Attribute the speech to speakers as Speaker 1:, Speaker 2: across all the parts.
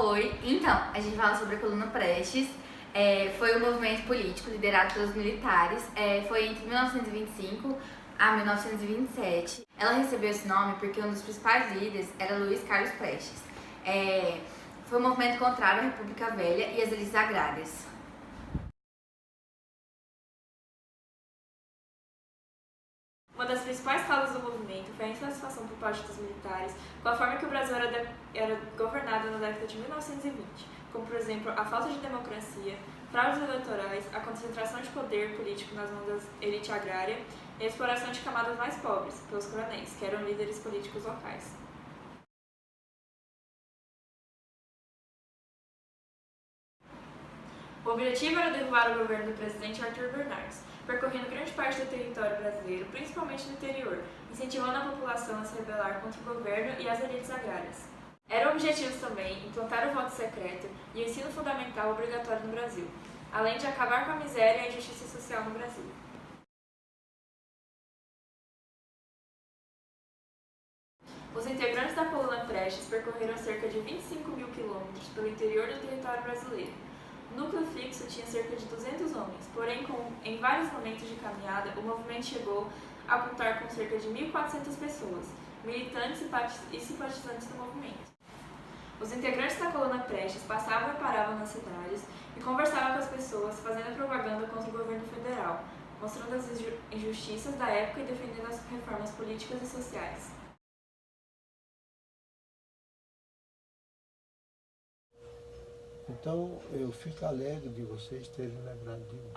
Speaker 1: Oi, então, a gente fala sobre a Coluna Prestes. Foi um movimento político liderado pelos militares. Foi entre 1925 a 1927. Ela recebeu esse nome porque um dos principais líderes era Luiz Carlos Prestes. Foi um movimento contrário à República Velha e às elites agrárias.
Speaker 2: Uma das principais causas do movimento foi a insatisfação por parte dos militares com a forma que o Brasil era governado na década de 1920, como, por exemplo, a falta de democracia, fraudes eleitorais, a concentração de poder político nas mãos da elite agrária e a exploração de camadas mais pobres, pelos coronéis, que eram líderes políticos locais. O objetivo era derrubar o governo do presidente Arthur Bernardes, percorrendo grande parte do território brasileiro, principalmente no interior, incentivando a população a se rebelar contra o governo e as elites agrárias. Eram objetivos também implantar o voto secreto e o ensino fundamental obrigatório no Brasil, além de acabar com a miséria e a injustiça social no Brasil. Os integrantes da Coluna Prestes percorreram cerca de 25 mil quilômetros pelo interior do território brasileiro. O núcleo fixo tinha cerca de 200 homens, porém, em vários momentos de caminhada, o movimento chegou a contar com cerca de 1.400 pessoas, militantes e simpatizantes do movimento. Os integrantes da Coluna Prestes passavam e paravam nas cidades e conversavam com as pessoas, fazendo propaganda contra o governo federal, mostrando as injustiças da época e defendendo as reformas políticas e sociais.
Speaker 3: Então, eu fico alegre de vocês terem lembrado de mim.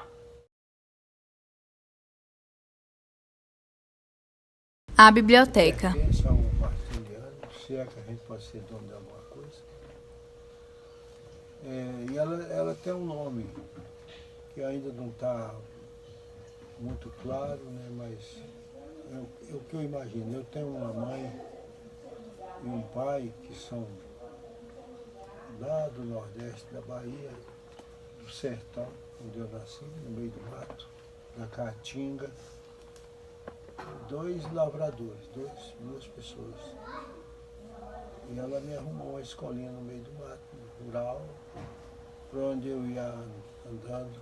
Speaker 1: A biblioteca.
Speaker 3: Pertence ao martiniano, se é que a gente pode ser dono de alguma coisa. E ela tem um nome que ainda não está muito claro, né? Mas é o que eu imagino. Eu tenho uma mãe e um pai que são lá do Nordeste da Bahia, do sertão, onde eu nasci, no meio do mato, na Caatinga. Dois lavradores, duas pessoas. E ela me arrumou uma escolinha no meio do mato, rural, para onde eu ia andando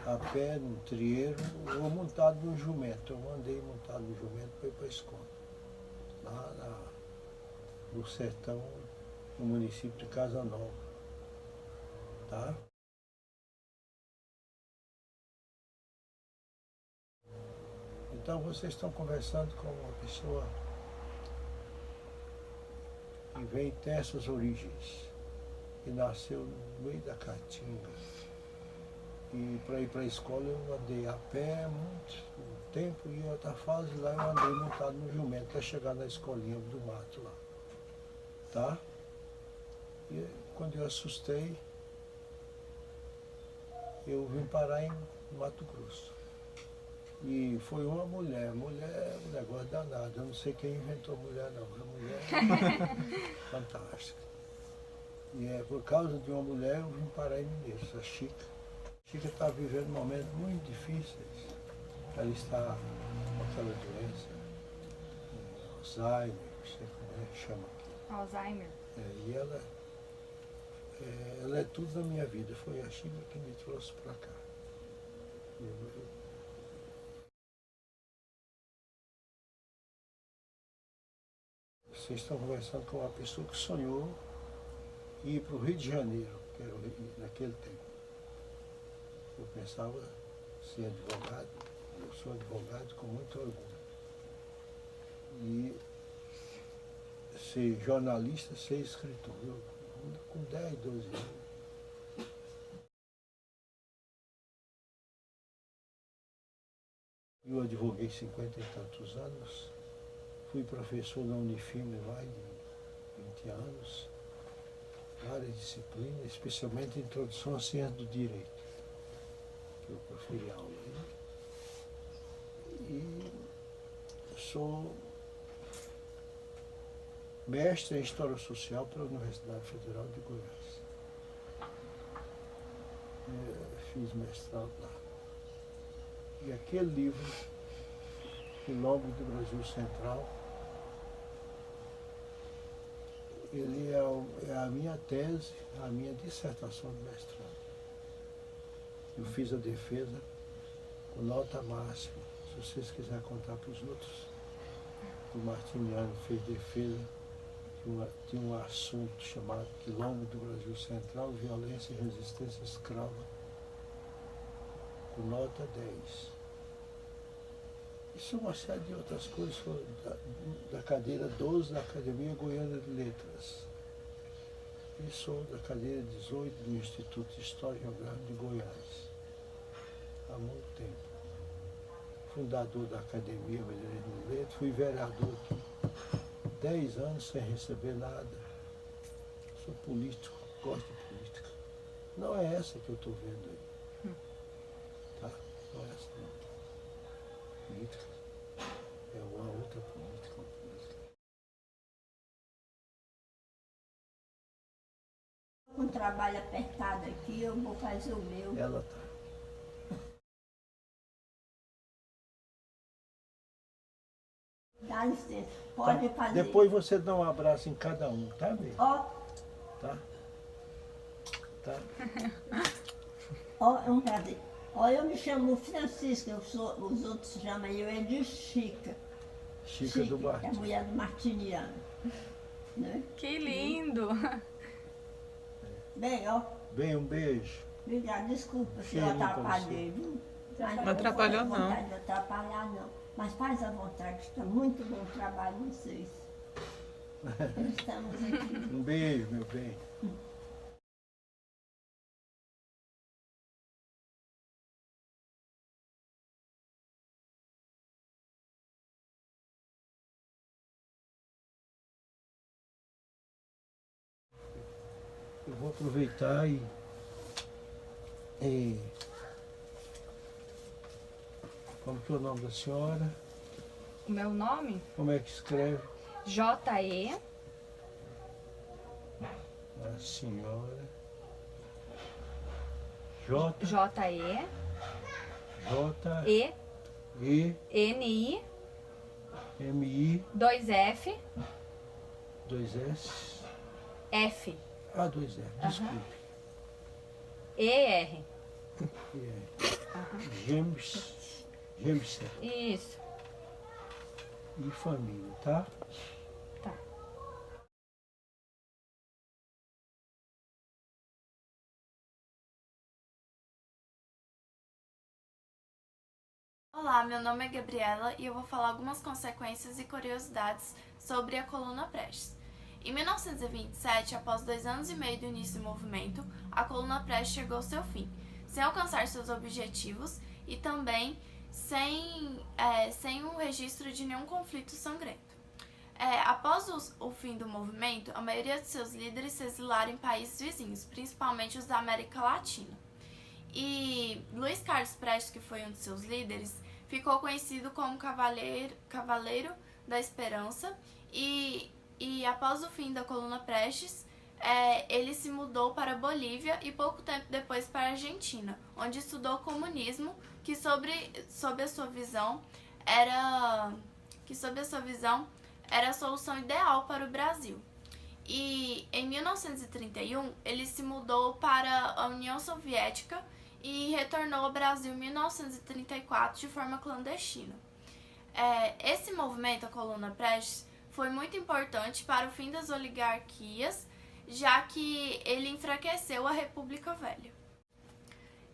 Speaker 3: a pé, num trieiro, ou montado num jumento. Eu andei montado no jumento para ir para a escola, lá no sertão, no município de Casa Nova, tá? Então vocês estão conversando com uma pessoa que vem dessas origens, que nasceu no meio da Caatinga. E para ir para a escola eu andei a pé muito tempo e em outra fase lá eu andei montado no jumento até chegar na escolinha do mato lá, tá? E quando eu assustei, eu vim parar em Mato Grosso. E foi uma mulher é um negócio danado. Eu não sei quem inventou mulher não, a mulher é fantástica. E é por causa de uma mulher eu vim parar em Mineiros, a Chica. A Chica está vivendo momentos muito difíceis. Ela está com aquela doença, Alzheimer, não sei como é que chama aqui.
Speaker 1: Alzheimer.
Speaker 3: E ela é tudo na minha vida. Foi a Chica que me trouxe para cá. Vocês estão conversando com uma pessoa que sonhou ir para o Rio de Janeiro, que era naquele tempo. Eu pensava ser advogado, eu sou advogado com muito orgulho. E ser jornalista, ser escritor. Eu, com 10, 12 anos. Eu advoguei 50 e tantos anos, fui professor da Unifirme mais de 20 anos, várias disciplinas, especialmente Introdução à Ciência do Direito, que eu proferi aula aí. E sou mestre em História Social pela Universidade Federal de Goiás. Fiz mestrado lá. E aquele livro, Quilombo do Brasil Central, Ele é a minha tese, a minha dissertação de mestrado. Eu fiz a defesa com nota máxima. Se vocês quiserem contar para os outros, o Martiniano fez defesa de um assunto chamado Quilombo do Brasil Central, violência e resistência escrava, com nota 10. Isso é uma série de outras coisas da cadeira 12 da Academia Goiana de Letras. E sou da cadeira 18 do Instituto de História e Geografia de Goiás, há muito tempo. Fundador da Academia Brasileira de Letras, fui vereador aqui 10 anos sem receber nada. Sou político, gosto de política. Não é essa que eu estou vendo aí. Tá? Não é essa não. Política é uma outra política.
Speaker 4: Com um trabalho apertado aqui, eu vou fazer o meu.
Speaker 3: Ela tá.
Speaker 4: Dá licença, pode
Speaker 3: Tá.
Speaker 4: fazer.
Speaker 3: Depois você dá um abraço em cada um, tá, bem?
Speaker 4: Ó,
Speaker 3: Tá? Tá?
Speaker 4: ó, é um prazer. Ó, eu me chamo Francisca, os outros chamam eu é de Chica.
Speaker 3: Chica do
Speaker 4: que é a
Speaker 3: Martins.
Speaker 4: mulher do Martiniano. Né?
Speaker 1: Que lindo!
Speaker 4: Bem, ó,
Speaker 3: Bem, um beijo.
Speaker 4: obrigada, desculpa se eu
Speaker 3: Cheirinho pra
Speaker 4: atrapalhei, viu? Mas
Speaker 2: Não
Speaker 4: eu
Speaker 5: atrapalhou,
Speaker 4: não.
Speaker 5: não.
Speaker 4: Não de atrapalhar, não. Mas faz à vontade, está muito bom o trabalho de vocês. Estamos aqui.
Speaker 3: Um beijo, meu bem. Eu vou aproveitar e como que é o nome da senhora?
Speaker 1: O meu nome?
Speaker 3: Como é que escreve?
Speaker 1: J-E.
Speaker 3: A senhora J
Speaker 1: J-E.
Speaker 3: J
Speaker 1: E.
Speaker 3: E
Speaker 1: N-I.
Speaker 3: M I
Speaker 1: 2-F.
Speaker 3: 2 S.
Speaker 1: F.
Speaker 3: Ah, 2 F. Desculpe.
Speaker 1: E-R.
Speaker 3: James
Speaker 1: Isso.
Speaker 3: e família, tá?
Speaker 1: Tá.
Speaker 6: Olá, meu nome é Gabriela e eu vou falar algumas consequências e curiosidades sobre a Coluna Prestes. Em 1927, após 2 anos e meio do início do movimento, a Coluna Prestes chegou ao seu fim, sem alcançar seus objetivos e também sem um registro de nenhum conflito sangrento. Após o fim do movimento, a maioria de seus líderes se exilaram em países vizinhos, principalmente os da América Latina. E Luiz Carlos Prestes, que foi um de seus líderes, ficou conhecido como Cavaleiro da Esperança e após o fim da Coluna Prestes, ele se mudou para a Bolívia e pouco tempo depois para a Argentina, onde estudou comunismo, que sob a sua visão era a solução ideal para o Brasil. E em 1931 ele se mudou para a União Soviética e retornou ao Brasil em 1934 de forma clandestina. Esse movimento, a Coluna Prestes, foi muito importante para o fim das oligarquias, já que ele enfraqueceu a República Velha.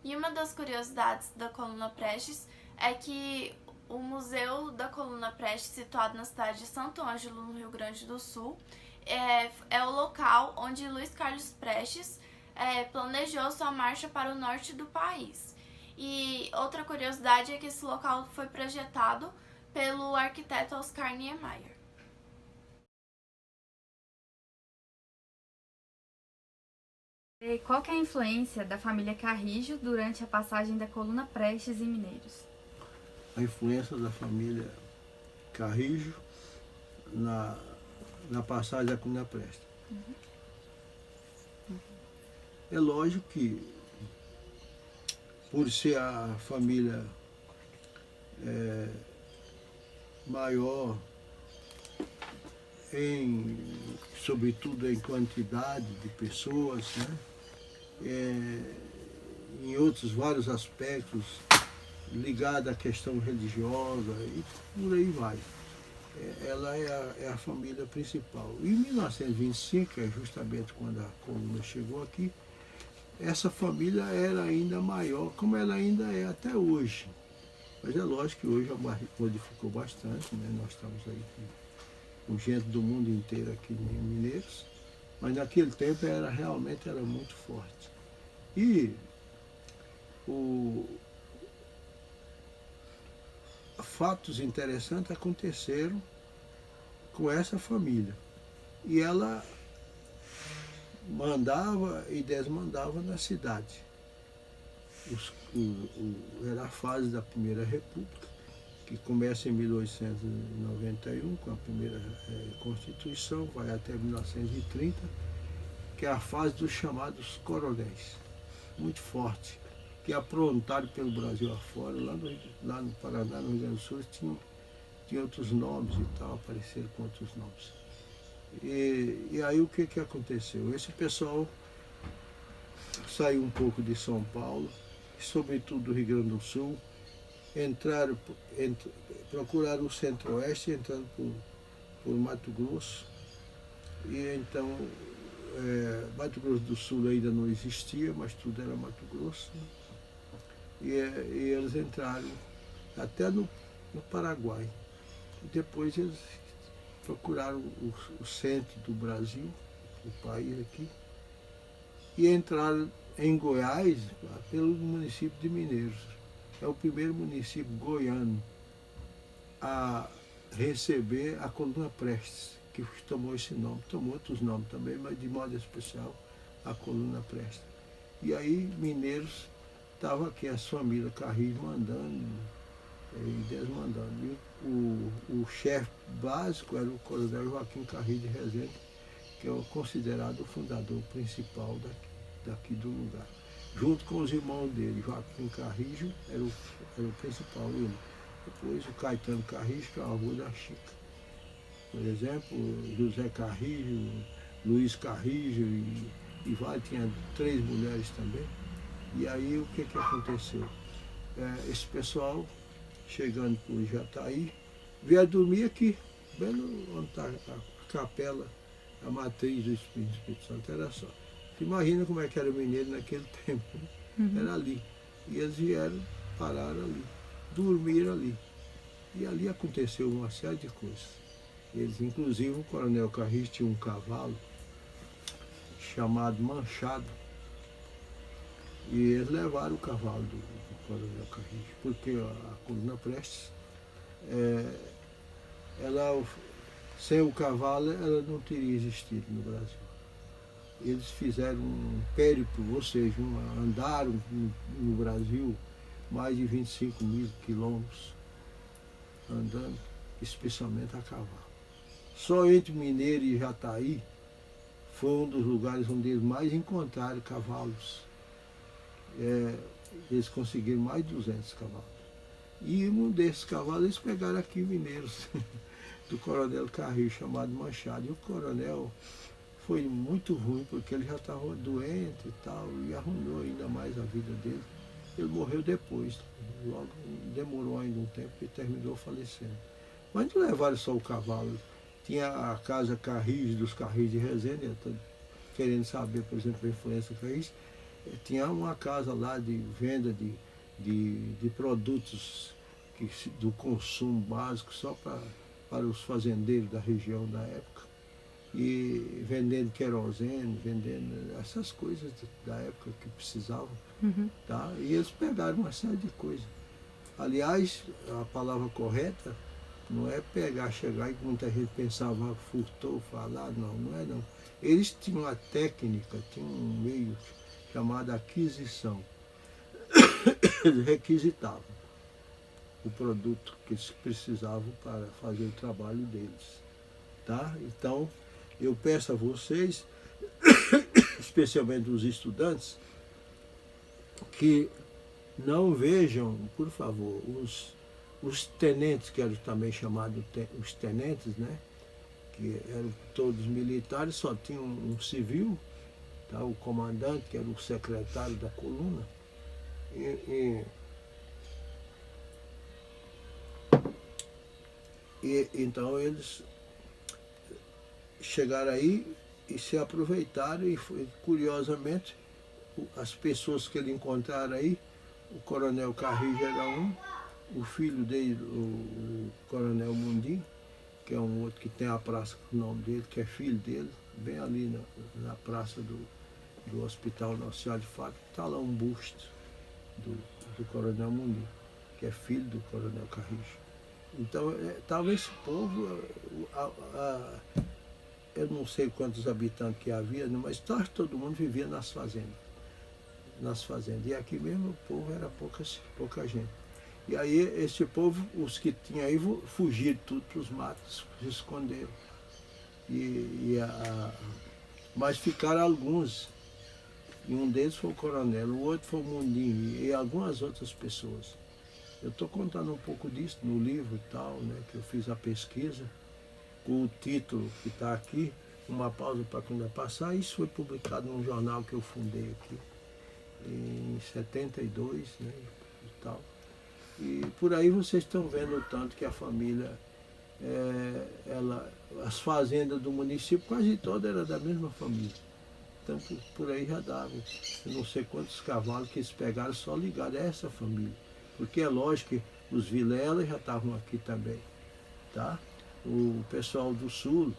Speaker 6: E uma das curiosidades da Coluna Prestes é que o Museu da Coluna Prestes, situado na cidade de Santo Ângelo, no Rio Grande do Sul, é o local onde Luiz Carlos Prestes planejou sua marcha para o norte do país. E outra curiosidade é que esse local foi projetado pelo arquiteto Oscar Niemeyer.
Speaker 1: E qual que é a influência da família Carrijo durante a passagem da Coluna Prestes em Mineiros?
Speaker 3: A influência da família Carrijo na passagem da Coluna Prestes. É lógico que, por ser a família maior sobretudo em quantidade de pessoas, né? Em outros vários aspectos ligados à questão religiosa e por aí vai. Ela é a família principal. Em 1925, que é justamente quando a coluna chegou aqui, essa família era ainda maior, como ela ainda é até hoje. Mas é lógico que hoje modificou bastante, né? Nós estamos aí com gente do mundo inteiro aqui em Mineiros, mas naquele tempo realmente era muito forte. E fatos interessantes aconteceram com essa família. E ela mandava e desmandava na cidade. Era a fase da Primeira República, que começa em 1891, com a primeira Constituição, vai até 1930, que é a fase dos chamados coronéis, muito forte, que aprontaram pelo Brasil afora, lá no Paraná, no Rio Grande do Sul, tinha outros nomes e tal, apareceram com outros nomes. E aí o que aconteceu? Esse pessoal saiu um pouco de São Paulo, sobretudo do Rio Grande do Sul, procuraram o Centro-Oeste, entrando por Mato Grosso. E então, Mato Grosso do Sul ainda não existia, mas tudo era Mato Grosso. Né? E eles entraram até no Paraguai. E depois eles procuraram o centro do Brasil, o país aqui, e entraram em Goiás, pelo município de Mineiros. É o primeiro município goiano a receber a coluna Prestes, que tomou esse nome. Tomou outros nomes também, mas de modo especial a coluna Prestes. E aí Mineiros estava aqui, as famílias Carris mandando e desmandando. E o chefe básico era o coronel Joaquim Carris de Rezende, que é considerado o fundador principal daqui do lugar. Junto com os irmãos dele, Joaquim Carrijo era o principal, ele. Depois o Caetano Carrijo, que é o avô da Chica. Por exemplo, José Carrijo, Luiz Carrijo e vários, tinha 3 mulheres também. E aí o que aconteceu? Esse pessoal, chegando por Jataí, veio dormir aqui, bem onde está a capela, a matriz do Espírito Santo, era só. Imagina como é que era o mineiro naquele tempo, né? Uhum. Era ali. E eles vieram, pararam ali, dormiram ali. E ali aconteceu uma série de coisas. Eles, inclusive, o coronel Carris tinha um cavalo chamado Manchado. E eles levaram o cavalo do coronel Carris, porque a coluna Prestes, sem o cavalo, ela não teria existido no Brasil. Eles fizeram um périplo, ou seja, andaram no Brasil mais de 25 mil quilômetros andando, especialmente a cavalo. Só entre Mineiro e Jataí foi um dos lugares onde eles mais encontraram cavalos. Eles conseguiram mais de 200 cavalos. E um desses cavalos eles pegaram aqui em Mineiros, do coronel Carris, chamado Manchado. E o coronel foi muito ruim, porque ele já estava doente e tal, e arruinou ainda mais a vida dele. Ele morreu depois, logo demorou ainda um tempo e terminou falecendo. Mas não levaram só o cavalo. Tinha a casa Carris, dos Carris de Resende, eu estou querendo saber, por exemplo, a influência do Carris. Tinha uma casa lá de venda de produtos do consumo básico, só para os fazendeiros da região da época. E vendendo querosene, vendendo essas coisas da época que precisavam. Uhum. Tá? E eles pegaram uma série de coisas. Aliás, a palavra correta não é chegar e muita gente pensava, furtou, falar, não é não. Eles tinham a técnica, tinham um meio chamado aquisição. Eles requisitavam o produto que eles precisavam para fazer o trabalho deles. Tá? Então, eu peço a vocês, especialmente os estudantes, que não vejam, por favor, os tenentes, que eram também chamados os tenentes, né? que eram todos militares, só tinha um civil, tá? O comandante, que era o secretário da coluna. Então eles chegaram aí e se aproveitaram e curiosamente as pessoas que ele encontraram aí, o coronel Carrijo era um, o filho dele, o coronel Mundim, que é um outro que tem a praça com o nome dele, que é filho dele, bem ali na praça do Hospital Nossa Senhora de Fátima, está lá um busto do coronel Mundim, que é filho do coronel Carrijo. Então, talvez esse povo, eu não sei quantos habitantes que havia, mas todo mundo vivia nas fazendas. E aqui mesmo o povo era pouca gente. E aí esse povo, os que tinham aí, fugiram tudo para os matos, se esconderam. Mas ficaram alguns. E um deles foi o coronel, o outro foi o Mundim e algumas outras pessoas. Eu estou contando um pouco disso no livro e tal, né, que eu fiz a pesquisa, com o título que está aqui, Uma Pausa para Quando Passar. Isso foi publicado num jornal que eu fundei aqui, em 72, né, e tal. E por aí vocês estão vendo o tanto que a família, as fazendas do município, quase todas eram da mesma família. Então por aí já dava, eu não sei quantos cavalos que eles pegaram só ligados a essa família. Porque é lógico que os Vilela já estavam aqui também, tá? O pessoal do Sul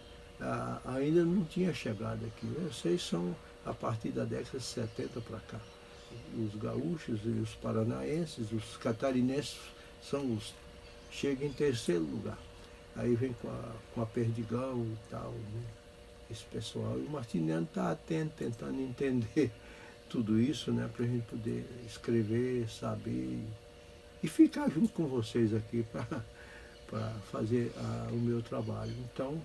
Speaker 3: ainda não tinha chegado aqui. Vocês são a partir da década de 70 para cá. Os gaúchos e os paranaenses, os catarinenses chegam em terceiro lugar. Aí vem com a Perdigão e tal, né? Esse pessoal. E o Martiniano está atento, tentando entender tudo isso, né? Para a gente poder escrever, saber e ficar junto com vocês aqui para fazer o meu trabalho. Então,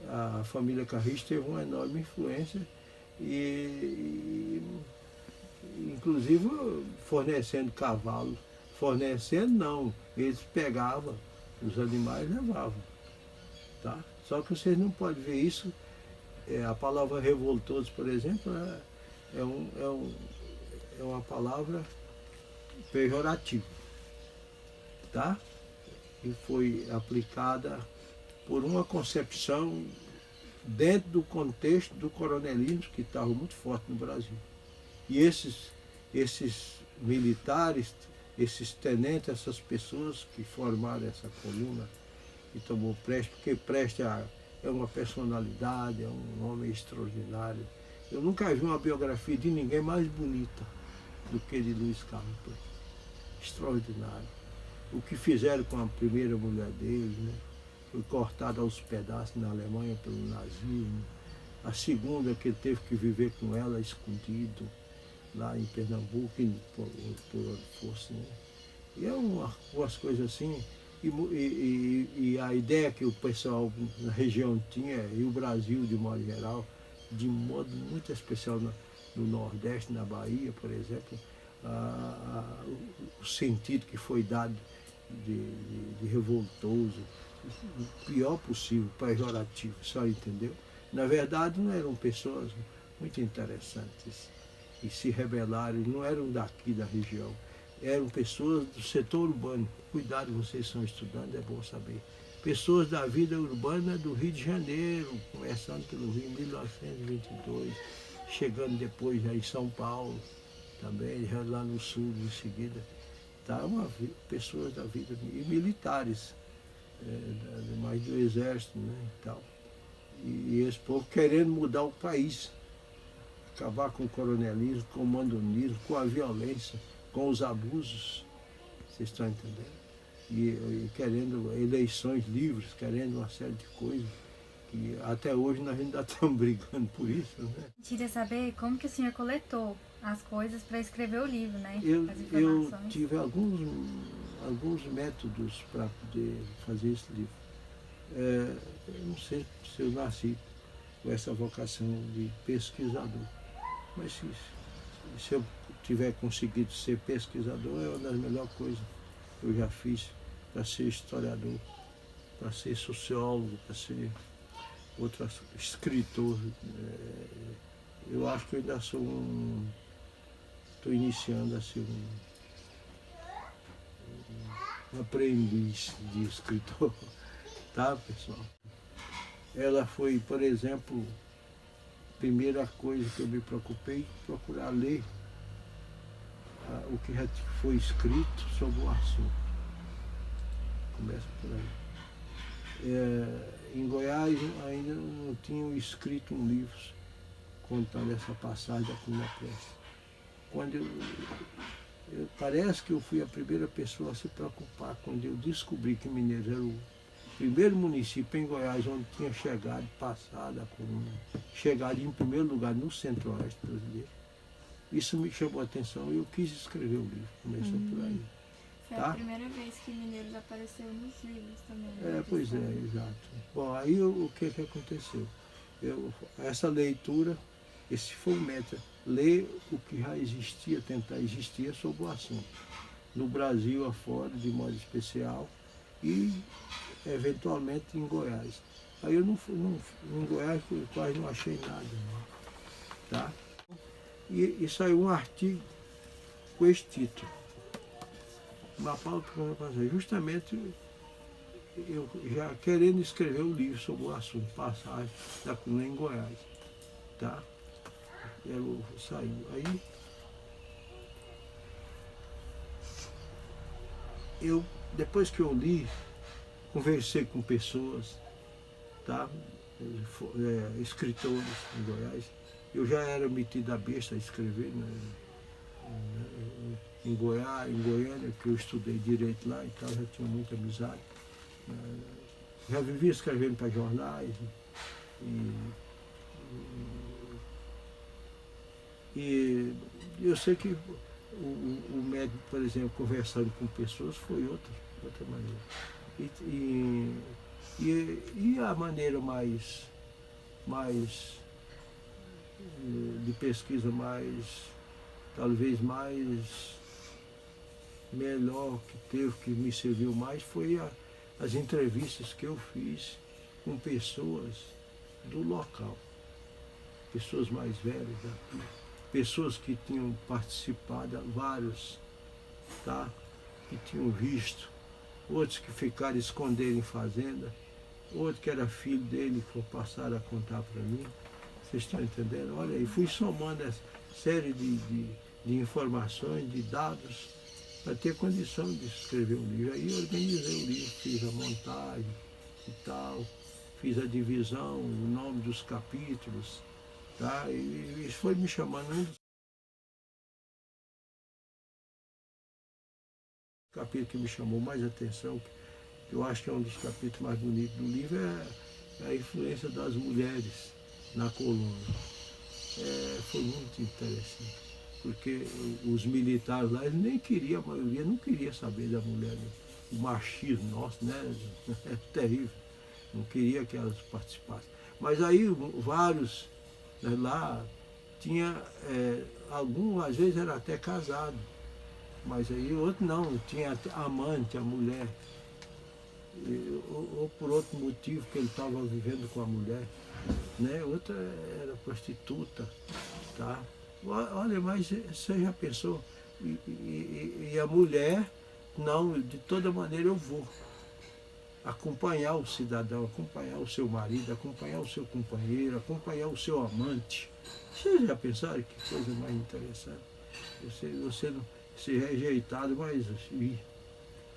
Speaker 3: a família Carrijo teve uma enorme influência e inclusive fornecendo cavalo. Fornecendo não, eles pegavam os animais e levavam. Tá? Só que vocês não podem ver isso. A palavra revoltoso, por exemplo, é uma palavra pejorativa. Tá? E foi aplicada por uma concepção dentro do contexto do coronelismo que estava muito forte no Brasil. E esses militares, esses tenentes, essas pessoas que formaram essa coluna que tomou Prestes, porque Prestes é uma personalidade, é um homem extraordinário. Eu nunca vi uma biografia de ninguém mais bonita do que de Luiz Carlos Prestes. Extraordinário. O que fizeram com a primeira mulher dele, né? Foi cortada aos pedaços na Alemanha pelo nazismo. A segunda, que ele teve que viver com ela escondido, lá em Pernambuco, por onde fosse. Né? E é umas coisas assim. E a ideia que o pessoal na região tinha, e o Brasil de modo geral, de modo muito especial no Nordeste, na Bahia, por exemplo, o sentido que foi dado de revoltoso, o pior possível, pejorativo, só entendeu? Na verdade, não eram pessoas muito interessantes e se rebelaram, não eram daqui da região, eram pessoas do setor urbano. Cuidado, vocês são estudantes, é bom saber. Pessoas da vida urbana do Rio de Janeiro, começando pelo Rio em 1922, chegando depois já em São Paulo, também, já lá no sul em seguida. Tá, pessoas da vida, e militares, mais do exército, né, e tal. E esse povo querendo mudar o país, acabar com o coronelismo, com o mandonismo, com a violência, com os abusos, vocês estão entendendo? E querendo eleições livres, querendo uma série de coisas, que até hoje nós ainda estamos brigando por isso, né?
Speaker 5: Queria saber como que o senhor coletou as coisas para escrever o livro, né?
Speaker 3: Eu tive alguns métodos para poder fazer esse livro. Eu não sei se eu nasci com essa vocação de pesquisador, mas se eu tiver conseguido ser pesquisador, é uma das melhores coisas que eu já fiz para ser historiador, para ser sociólogo, para ser outro escritor. Eu acho que eu ainda sou estou iniciando assim um aprendiz de escritor, tá, pessoal? Ela foi, por exemplo, a primeira coisa que eu me preocupei, procurar ler o que já foi escrito sobre o assunto. Começa por aí. Em Goiás ainda não tinham escrito um livro contando essa passagem da coluna Prestes. Quando parece que eu fui a primeira pessoa a se preocupar quando eu descobri que Mineiros era o primeiro município em Goiás onde tinha chegado, passado a coluna, chegado em primeiro lugar no centro-oeste brasileiro. Isso me chamou a atenção e eu quis escrever o livro, começou por aí.
Speaker 6: Foi
Speaker 3: Tá?
Speaker 6: a primeira vez que Mineiros apareceu nos livros também. Né?
Speaker 3: Pois é, exato. Bom, aí o que aconteceu? Essa leitura, esse foi o método, ler o que já existia, tentar existir sobre o assunto. No Brasil afora, de modo especial, e eventualmente em Goiás. Aí eu em Goiás eu quase não achei nada. Tá? E saiu um artigo com esse título. Uma pauta justamente eu já querendo escrever um livro sobre o assunto, passagem da coluna em Goiás. Tá? Saiu. Aí depois que eu li, conversei com pessoas, tá? Escritores em Goiás. Eu já era metido a besta a escrever, né? Em Goiânia, que eu estudei direito lá e tal, já tinha muita amizade. Já vivia escrevendo para jornais. E eu sei que o médico, por exemplo, conversando com pessoas foi outra maneira. E a maneira mais de pesquisa talvez mais melhor que me serviu mais foi as entrevistas que eu fiz com pessoas do local, pessoas mais velhas aqui, pessoas que tinham participado, vários, tá? Que tinham visto, outros que ficaram escondendo em fazenda, outro que era filho dele que passaram a contar para mim. Vocês estão entendendo? Olha aí, fui somando essa série de informações, de dados, para ter condição de escrever um livro. Aí eu organizei o livro, fiz a montagem e tal, fiz a divisão, o nome dos capítulos, tá? E isso foi me chamando. Um dos capítulos que me chamou mais atenção, que eu acho que é um dos capítulos mais bonitos do livro, é a influência das mulheres na coluna. Foi muito interessante, porque os militares lá, eles nem queriam, a maioria não queria saber da mulher, né? O machismo nosso, né? É terrível, não queria que elas participassem. Mas aí vários, né, lá tinha, alguns às vezes era até casado, mas aí outro não, tinha amante, a mulher, ou por outro motivo que ele estava vivendo com a mulher, né? Outra era prostituta, tá? Olha, mas você já pensou? E a mulher, não, de toda maneira eu vou acompanhar o cidadão, acompanhar o seu marido, acompanhar o seu companheiro, acompanhar o seu amante. Vocês já pensaram que coisa mais interessante? Você não ser rejeitado, mas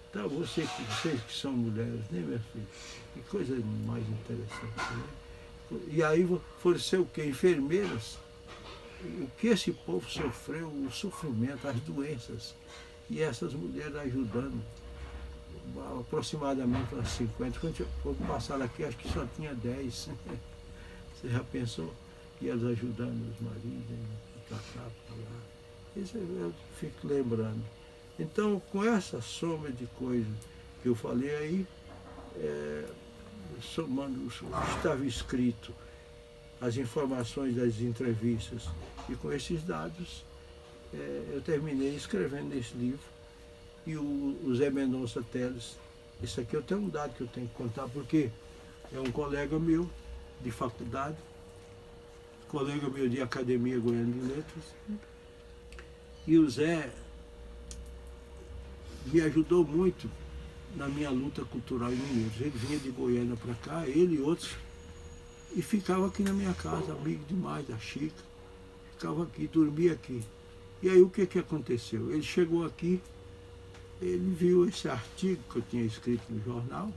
Speaker 3: então vocês que são mulheres, né, minha filha? Que coisa mais interessante, né? E aí foram ser o quê? Enfermeiras. O que esse povo sofreu, o sofrimento, as doenças. E essas mulheres ajudando, aproximadamente umas 50. Quando passaram aqui, acho que só tinha 10. Você já pensou? E elas ajudando os maridos, para cá, para lá. Isso eu fico lembrando. Então, com essa soma de coisas que eu falei aí, somando o que estava escrito, as informações das entrevistas, e com esses dados, eu terminei escrevendo esse livro. E o Zé Mendonça Teles, isso aqui eu tenho um dado que eu tenho que contar, porque é um colega meu, de faculdade, colega meu de Academia Goiana de Letras. E o Zé me ajudou muito na minha luta cultural em Mineiros. Ele vinha de Goiânia para cá, ele e outros, e ficava aqui na minha casa, amigo demais da Chica. Ficava aqui, dormia aqui. E aí o que aconteceu? Ele chegou aqui, ele viu esse artigo que eu tinha escrito no jornal,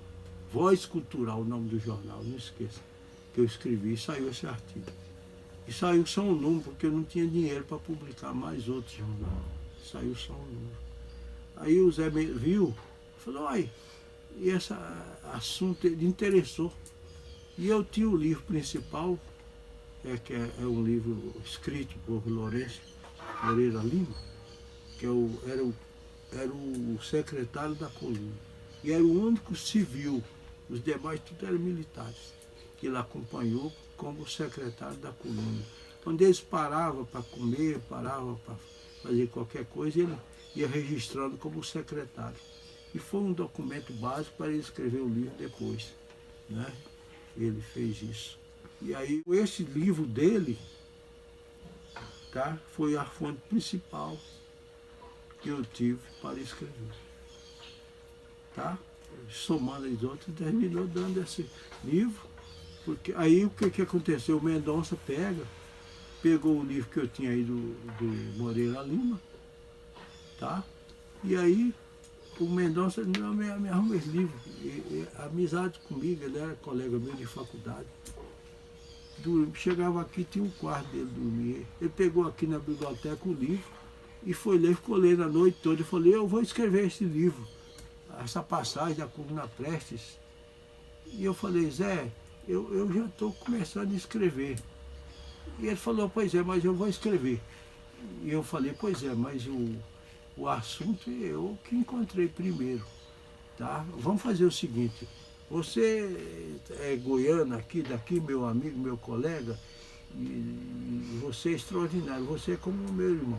Speaker 3: Voz Cultural, o nome do jornal, não esqueça, que eu escrevi, e saiu esse artigo. E saiu só um número, porque eu não tinha dinheiro para publicar mais outros jornais. Saiu só um número. Aí o Zé viu, falou, olha, e esse assunto ele interessou. E eu tinha o livro principal, que é um livro escrito por Lourenço Moreira Lima, que era o secretário da coluna. E era o único civil, os demais tudo eram militares, que ele acompanhou como secretário da coluna. Quando eles paravam para comer, paravam para fazer qualquer coisa, ele ia registrando como secretário. E foi um documento básico para ele escrever o livro depois, né? Ele fez isso. E aí, esse livro dele, tá, foi a fonte principal que eu tive para escrever. Tá? Somando as outras, terminou dando esse livro. Porque aí o que aconteceu? O Mendonça pegou o livro que eu tinha aí do Moreira Lima, tá? E aí o Mendonça não me arruma esse livro. Amizade comigo, ele era colega meu de faculdade. Chegava aqui, tinha um quarto dele dormir. Ele pegou aqui na biblioteca o livro e foi ler, ficou lendo a noite toda. Eu falei, eu vou escrever esse livro, essa passagem da Coluna Prestes. E eu falei, Zé, eu já estou começando a escrever. E ele falou, pois é, mas eu vou escrever. E eu falei, pois é, mas o assunto é eu que encontrei primeiro, tá? Vamos fazer o seguinte, você é goiano aqui, daqui, meu amigo, meu colega, e você é extraordinário, você é como o meu irmão.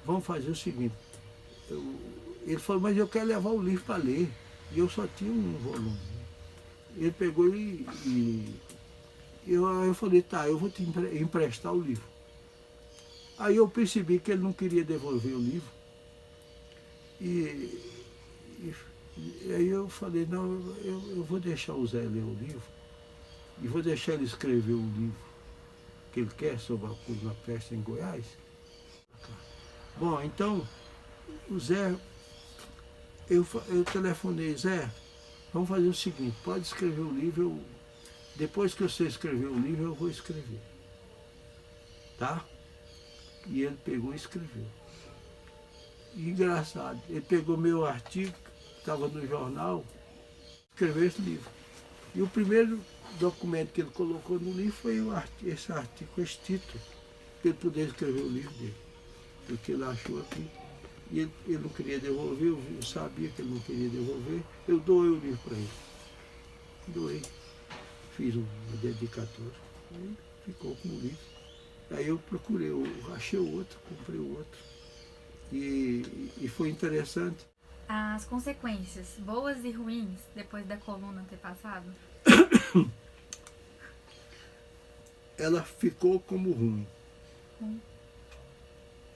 Speaker 3: Vamos fazer o seguinte, ele falou, mas eu quero levar o livro para ler, e eu só tinha um volume. Ele pegou e eu falei, tá, eu vou te emprestar o livro. Aí eu percebi que ele não queria devolver o livro. E aí eu falei, não, eu vou deixar o Zé ler o livro e vou deixar ele escrever o livro que ele quer sobre a Coluna Prestes em Goiás. Bom, então, o Zé, eu telefonei, Zé, vamos fazer o seguinte, pode escrever o livro, depois que você escrever o livro, eu vou escrever. Tá? E ele pegou e escreveu. E engraçado, ele pegou meu artigo, que estava no jornal, escreveu esse livro. E o primeiro documento que ele colocou no livro foi esse artigo, esse título, para ele poder escrever o livro dele. Porque ele achou aqui, e ele não queria devolver, eu sabia que ele não queria devolver, eu doei o livro para ele. Doei, fiz uma dedicatória, e ficou com o livro. Aí eu procurei, achei o outro, comprei o outro. E foi interessante.
Speaker 5: As consequências, boas e ruins, depois da coluna ter passado?
Speaker 3: Ela ficou como ruim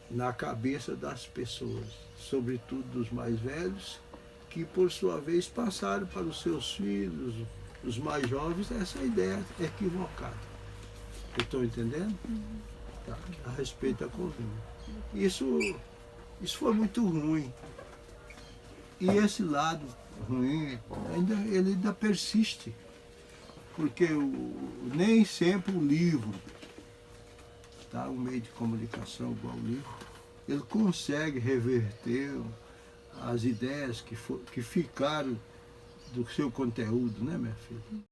Speaker 3: na cabeça das pessoas, sobretudo dos mais velhos, que por sua vez passaram para os seus filhos, os mais jovens, essa ideia equivocada. Estão entendendo? Tá? A respeito da coluna. Isso foi muito ruim. E esse lado ruim, ele ainda persiste. Porque nem sempre o livro, tá? Um meio de comunicação igual o livro, ele consegue reverter as ideias que ficaram do seu conteúdo, né, minha filha?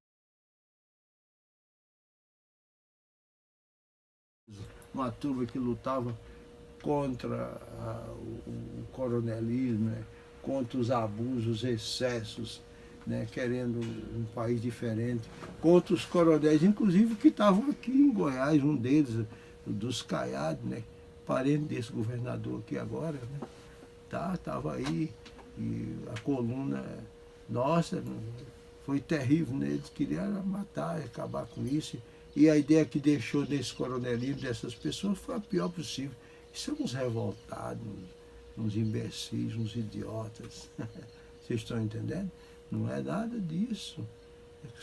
Speaker 3: Uma turma que lutava contra o coronelismo, né? Contra os abusos, os excessos, né? Querendo um país diferente, contra os coronéis, inclusive que estavam aqui em Goiás, um deles, dos Caiados, né? Parente desse governador aqui agora, né? Estava aí, e a coluna nossa Foi terrível, né? Eles queriam matar, acabar com isso. E a ideia que deixou desse coronelismo dessas pessoas foi a pior possível. São uns revoltados, uns imbecis, uns idiotas. Vocês estão entendendo? Não é nada disso.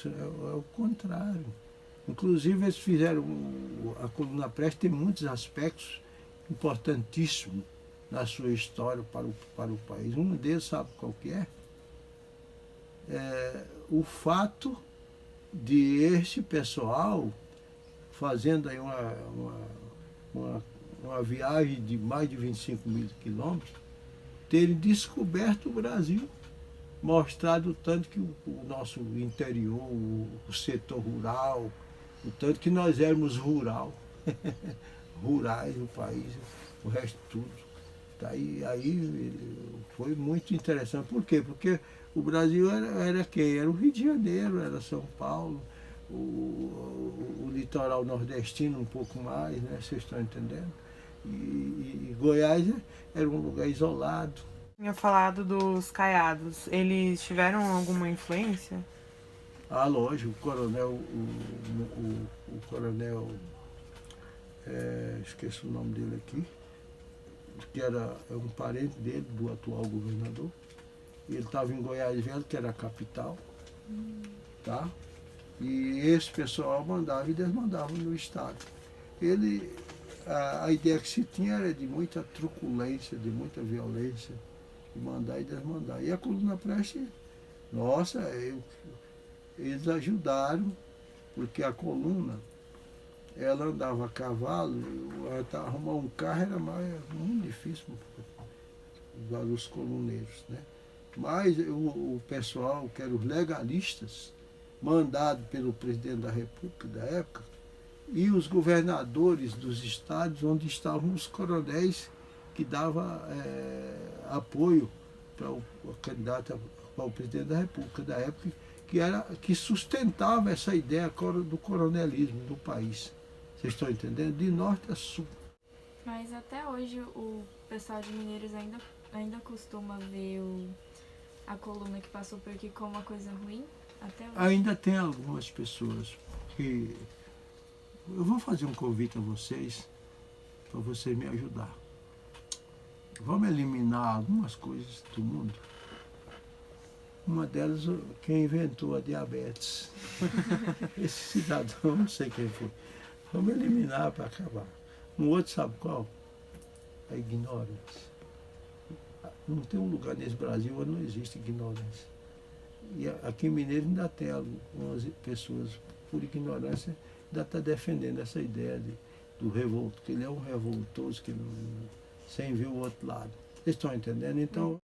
Speaker 3: É o contrário. Inclusive, eles fizeram... A Coluna Prestes tem muitos aspectos importantíssimos na sua história para o país. Um deles, sabe qual que é? É o fato de este pessoal, fazendo aí uma viagem de mais de 25 mil quilômetros, terem descoberto o Brasil, mostrado o tanto que o nosso interior, o setor rural, o tanto que nós éramos rurais no país, o resto tudo. Aí foi muito interessante. Por quê? Porque o Brasil era quem? Era o Rio de Janeiro, era São Paulo, o litoral nordestino um pouco mais, né? Vocês estão entendendo? E Goiás era um lugar isolado.
Speaker 7: Tinha falado dos caiados, eles tiveram alguma influência?
Speaker 3: Ah, lógico, o coronel, esqueci o nome dele aqui, que era um parente dele, do atual governador. Ele estava em Goiás Velho, que era a capital, tá? E esse pessoal mandava e desmandava no estado. A ideia que se tinha era de muita truculência, de muita violência, de mandar e desmandar. E a Coluna Prestes, nossa, eles ajudaram, porque a coluna, ela andava a cavalo, arrumar um carro era muito difícil para os coluneiros, né? Mas o pessoal, que eram os legalistas, mandado pelo presidente da República da época, e os governadores dos estados onde estavam os coronéis que davam apoio para o candidato ao presidente da República da época, que sustentava essa ideia do coronelismo do país. Vocês estão entendendo? De norte a sul.
Speaker 2: Mas até hoje o pessoal de Mineiros ainda costuma ver a coluna que passou por aqui como uma coisa ruim? Até hoje.
Speaker 3: Ainda tem algumas pessoas que... Eu vou fazer um convite a vocês, para vocês me ajudar. Vamos eliminar algumas coisas do mundo. Uma delas, quem inventou a diabetes. Esse cidadão, não sei quem foi. Vamos eliminar para acabar. Um outro, sabe qual? A ignorância. Não tem um lugar nesse Brasil onde não existe ignorância. E aqui em Mineiro ainda tem algumas pessoas, por ignorância, ainda está defendendo essa ideia do revolto, que ele é um revoltoso, que não, sem ver o outro lado. Vocês estão entendendo? Então...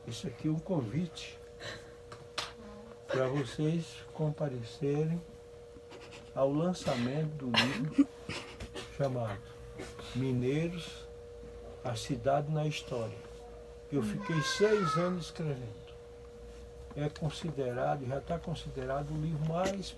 Speaker 3: Isso aqui é um convite para vocês comparecerem ao lançamento do livro chamado Mineiros, a Cidade na História. Eu fiquei 6 anos escrevendo. É considerado, já está considerado o livro mais